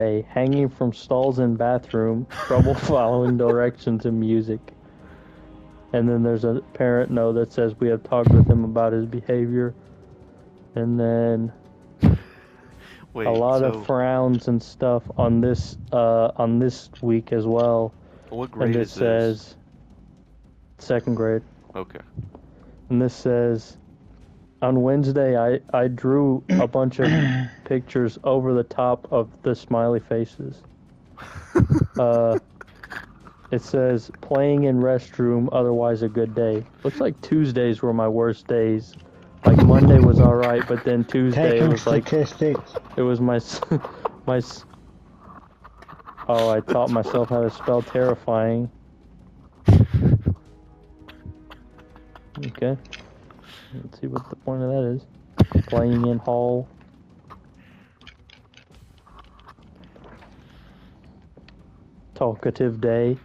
A hanging from stalls in bathroom, trouble following directions and music. And then there's a parent note that says we have talked with him about his behavior. And then Wait, a lot of frowns and stuff on this week as well. What grade and it is says second grade. Okay. And this says, on Wednesday, I drew a bunch of pictures over the top of the smiley faces. It says, playing in restroom, otherwise a good day. Looks like Tuesdays were my worst days. Like, Monday was alright, but then Tuesday it was like... It was Oh, I taught myself how to spell terrifying. Okay. Let's see what the point of that is. Playing in hall. Talkative day.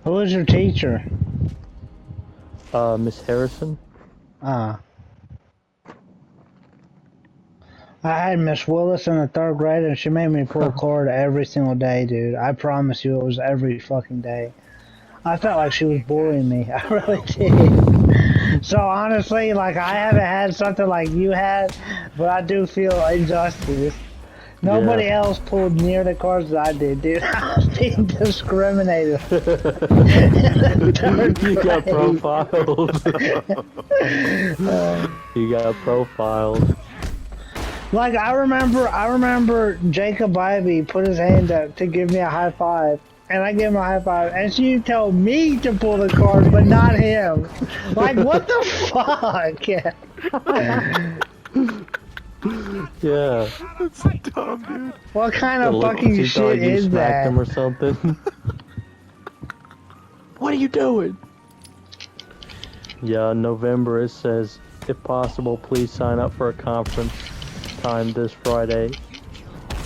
Who was your teacher? Miss Harrison. I had Miss Willis in the 3rd grade, and she made me pull a cord every single day, dude. I promise you, it was every fucking day. I felt like she was bullying me. I really did. So honestly, like, I haven't had something like you had, but I do feel injustice. Nobody else pulled near the cards that I did, dude. I was being discriminated. You got profiled. You got profiled. Like, I remember Jacob Ivey put his hand up to give me a high five. And I gave him a high five, and she told me to pull the card, but not him. Like, what the fuck? Yeah. That's dumb, dude. What kind of fucking shit is that? Him or something. What are you doing? Yeah, in November it says, if possible, please sign up for a conference time this Friday.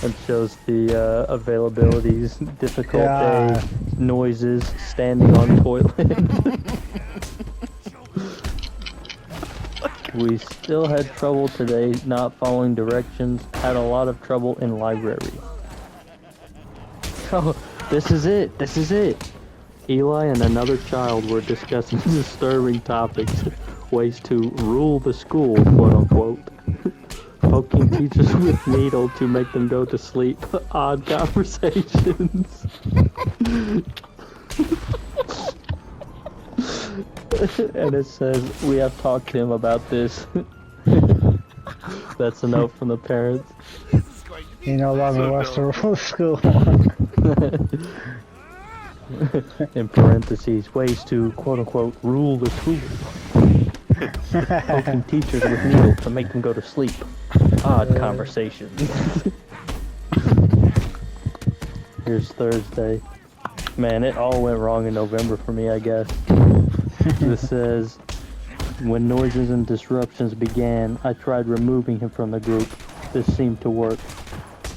And shows the availabilities, difficult day, noises, standing on toilet. We still had trouble today not following directions, had a lot of trouble in library. Oh, this is it, this is it. Eli and another child were discussing disturbing topics, ways to rule the school, quote unquote. Poking teachers with needle to make them go to sleep. Odd conversations. And it says, we have talked to him about this. That's a note from the parents. He no longer wants to rule school. In parentheses, ways to, quote unquote, rule the school. Poking teachers with needle to make them go to sleep. Odd conversation. Here's Thursday. Man, it all went wrong in November for me, I guess. This says, when noises and disruptions began, I tried removing him from the group. This seemed to work.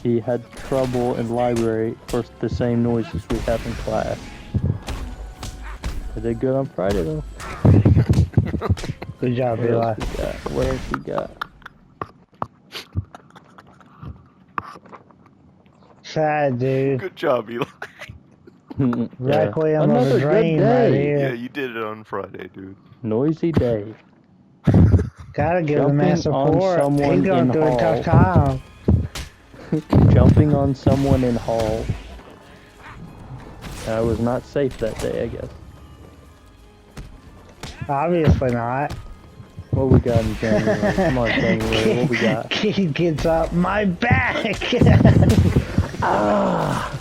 He had trouble in library for the same noises we have in class. I did good on Friday, though. Good job, Eli. What else we got? Sad, dude. Good job, Eli. Requiem of a dream right here. Yeah, you did it on Friday, dude. Noisy day. Gotta give the man support. Someone He's going in through hall. a tough time. Jumping on someone in hall. I was not safe that day, I guess. Obviously not. What we got in January? Come on, January. What we got? Kid gets up. My back! Ah!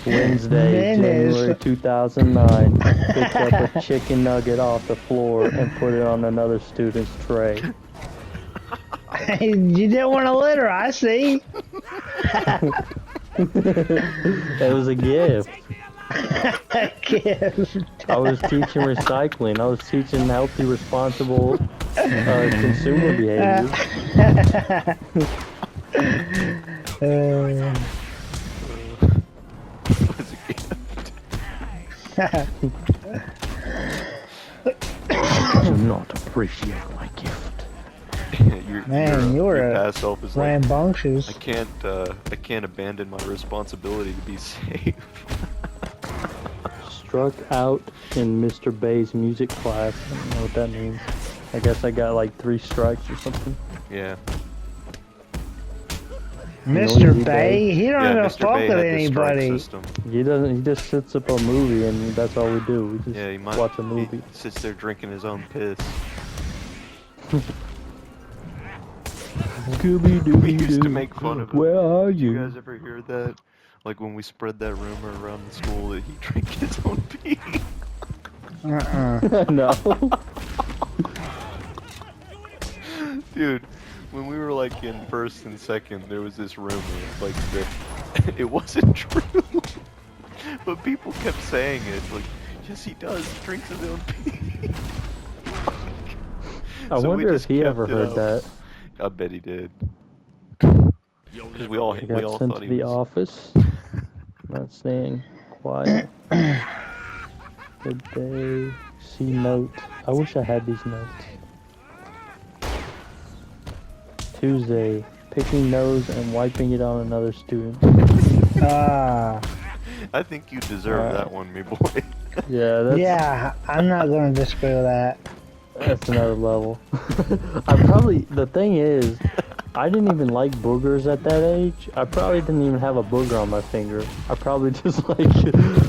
Wednesday, January 2009. Picked up a chicken nugget off the floor and put it on another student's tray. You didn't want to litter, I see. It was a gift. I was teaching recycling. I was teaching healthy, responsible consumer behavior. I do not appreciate Man, your you're past self is like, rambunctious. I can't abandon my responsibility to be safe. Struck out in Mr. Bay's music class. I don't know what that means. I guess I got like 3 strikes or something. Yeah. Mr. Noisy Bay, he don't Yeah, even Mr. fuck Bay with had the strike anybody. system. He doesn't. He just sets up a movie, and that's all we do. We just Yeah, he might watch a movie. He sits there drinking his own piss. Scooby-Doo. We used to make fun of him. Where are Did you you? guys ever hear that? Like when we spread that rumor around the school that he drank his own pee. No. Dude, when we were like in first and second, there was this rumor like that it wasn't true, but people kept saying it. Like, yes, he does. He drinks his own pee. I So we wonder if just he kept ever it heard up. that. I bet he did. Because we all He got sent thought to he the was. office. Not staying quiet. Did they see note? I wish I had these notes. Tuesday, picking nose and wiping it on another student. Ah, I think you deserve that one, me boy. Yeah, that's yeah, I'm not gonna disagree with that. that's another level. The thing is, I didn't even like boogers at that age. I probably didn't even have a booger on my finger. I probably just like,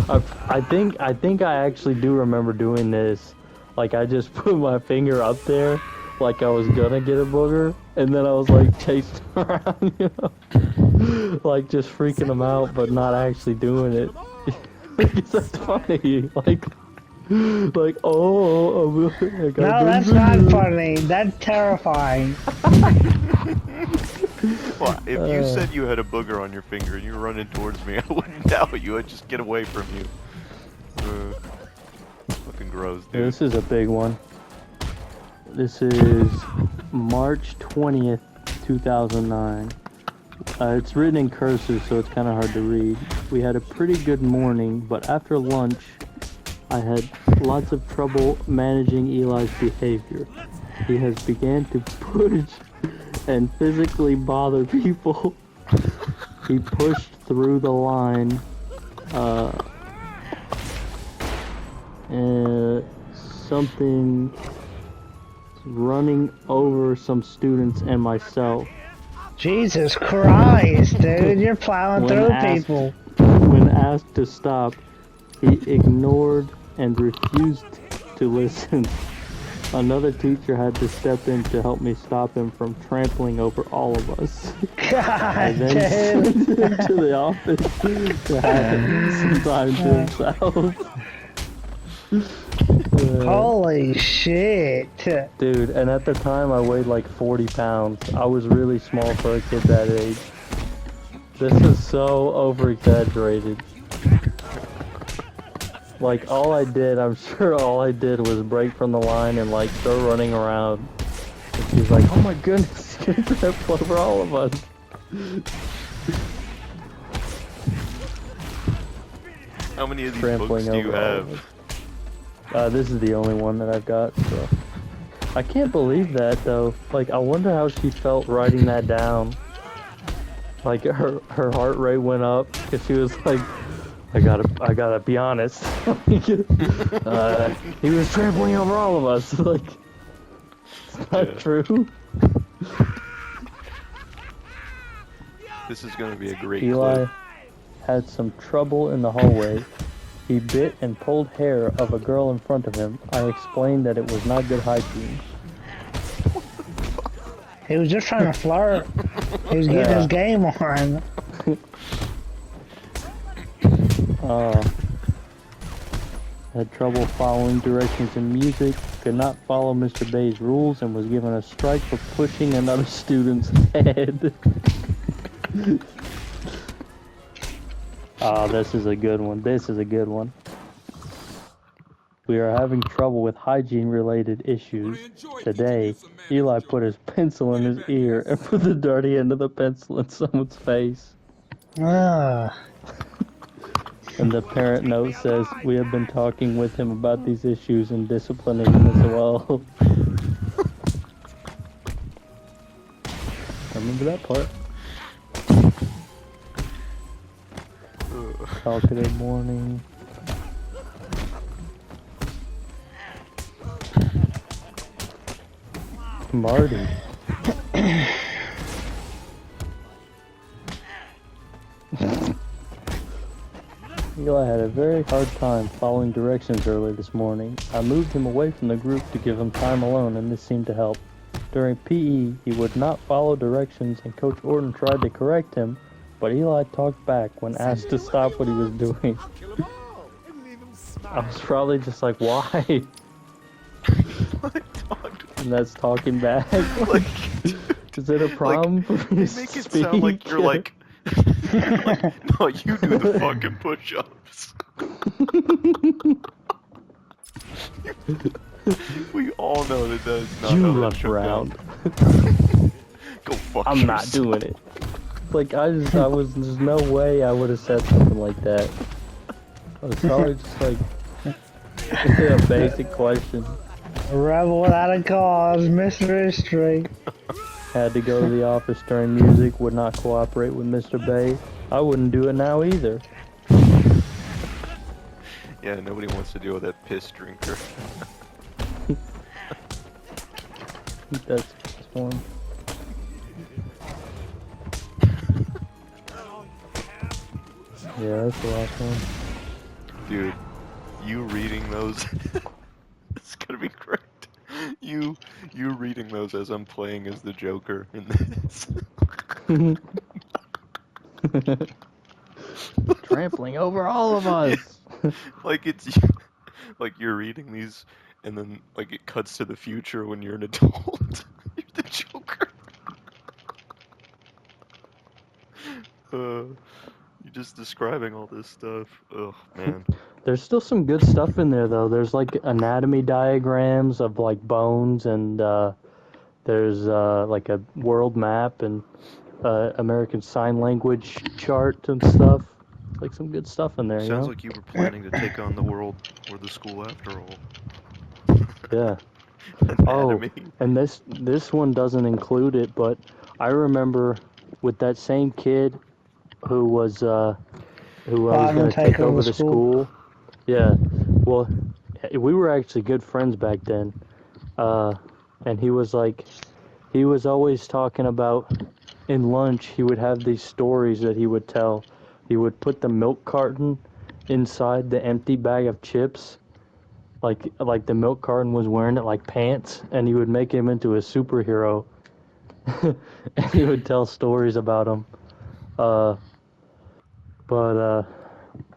I think I actually do remember doing this. Like I just put my finger up there, like I was gonna get a booger, and then I was like chasing around, you know, like just freaking them out, but not actually doing it. Because that's funny. Like oh, I got No, that's not funny. That's terrifying. Well, if you said you had a booger on your finger and you were running towards me, I wouldn't doubt you. I'd just get away from you. Fucking gross, dude. This is a big one. This is March 20th, 2009. It's written in cursive, so it's kind of hard to read. We had a pretty good morning, but after lunch, I had lots of trouble managing Eli's behavior. He has began to push and physically bother people. He pushed through the line, something running over some students and myself. Jesus Christ, dude, you're plowing through people. When asked to stop, he ignored and refused to listen. Another teacher had to step in to help me stop him from trampling over all of us. I God, then dude. sent him to the office to have some time to himself. Holy shit. Dude, and at the time I weighed like 40 pounds. I was really small for a kid that age. This is so over-exaggerated. Like, I'm sure all I did was break from the line and like start running around. And she's like, oh my goodness, he's gonna trip over all of us. How many of these Trampling books do you over all have? of us. This is the only one that I've got, so. I can't believe that though. Like, I wonder how she felt writing that down. Like, her heart rate went up, because she was like, I gotta be honest. He was trampling over all of us. Like, it's not true. This is gonna be a great Eli clip. had some trouble in the hallway. He bit and pulled hair of a girl in front of him. I explained that it was not good hygiene. He was just trying to flirt. He was getting his game on. Had trouble following directions in music, could not follow Mr. Bay's rules, and was given a strike for pushing another student's head. This is a good one. This is a good one. We are having trouble with hygiene-related issues. Today, Eli put his pencil in his ear and put the dirty end of the pencil in someone's face. Ah. And the parent note says, we have been talking with him about these issues and disciplining him as well. remember that part. Ugh. Talkative morning. Marty. Eli had a very hard time following directions early this morning. I moved him away from the group to give him time alone, and this seemed to help. During PE, he would not follow directions, and Coach Orton tried to correct him, but Eli talked back when asked to stop what he was doing. I was probably just like, why? And that's talking back. Like, Is it a problem for me to make it speak? sound like you're like, no, you do the fucking push-ups. We all know that is not You how that look should go. around. Go fuck I'm not yourself. doing it. Like, there's no way I would have said something like that. I was probably just like, a basic question. A rebel without a cause, Mr. History. Had to go to the office during music, would not cooperate with Mr. Bay. I wouldn't do it now either. Yeah, nobody wants to deal with that piss drinker. That's just one. Yeah, that's the last one. Dude, you reading those, it's gonna be great. You reading those as I'm playing as the Joker in this. Trampling over all of us. Like like you're reading these, and then like it cuts to the future when you're an adult. You're the Joker. You're just describing all this stuff. Oh man. There's still some good stuff in there though. There's like anatomy diagrams of like bones, and there's like a world map and American Sign Language chart and stuff. Like some good stuff in there, you Sounds know? like you were planning to take on the world or the school after all. Yeah. Anatomy. And this one doesn't include it, but I remember with that same kid who was who I was I'm going to gonna take over the school. Yeah. Well, we were actually good friends back then. And he was always talking about, in lunch, he would have these stories that he would tell. He would put the milk carton inside the empty bag of chips, like the milk carton was wearing it like pants, and he would make him into a superhero. And he would tell stories about him. But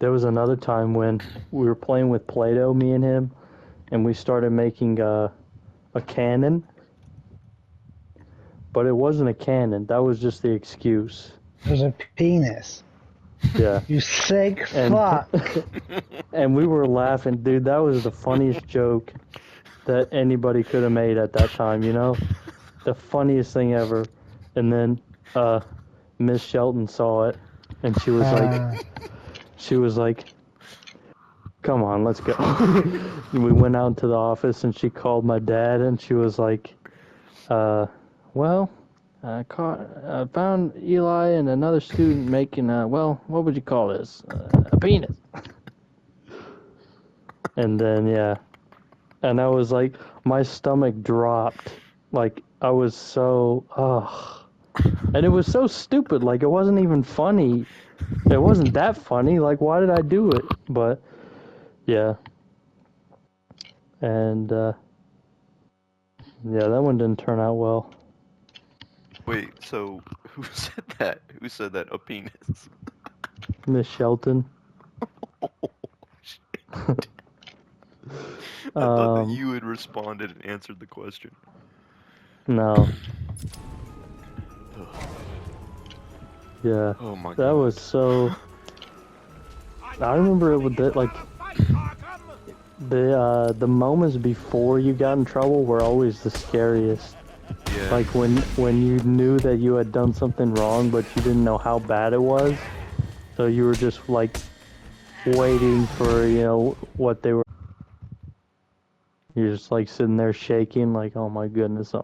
there was another time when we were playing with Play-Doh, me and him, and we started making a cannon. But it wasn't a cannon. That was just the excuse. There's a penis. Yeah. You sick And- fuck. And we were laughing. Dude, that was the funniest joke that anybody could have made at that time, you know? The funniest thing ever. And then Miss Shelton saw it, and she was like, come on, let's go. And we went out to the office, and she called my dad, and she was like, well, I found Eli and another student making well, what would you call this? A penis. And then, yeah. And I was like, my stomach dropped. Like, I was so, And it was so stupid. Like, it wasn't even funny. It wasn't that funny. Like, why did I do it? But, yeah. And, yeah, that one didn't turn out well. Wait, so who said that? Who said that? A penis? Miss Shelton. Oh, shit. I thought that Um, you had responded and answered the question. No. Yeah. Oh my god. That was so. I remember it with that, like, the moments before you got in trouble were always the scariest. Yeah. Like when you knew that you had done something wrong, but you didn't know how bad it was. So you were just like waiting for, you know, what they were. You're just like sitting there shaking, like, oh my goodness,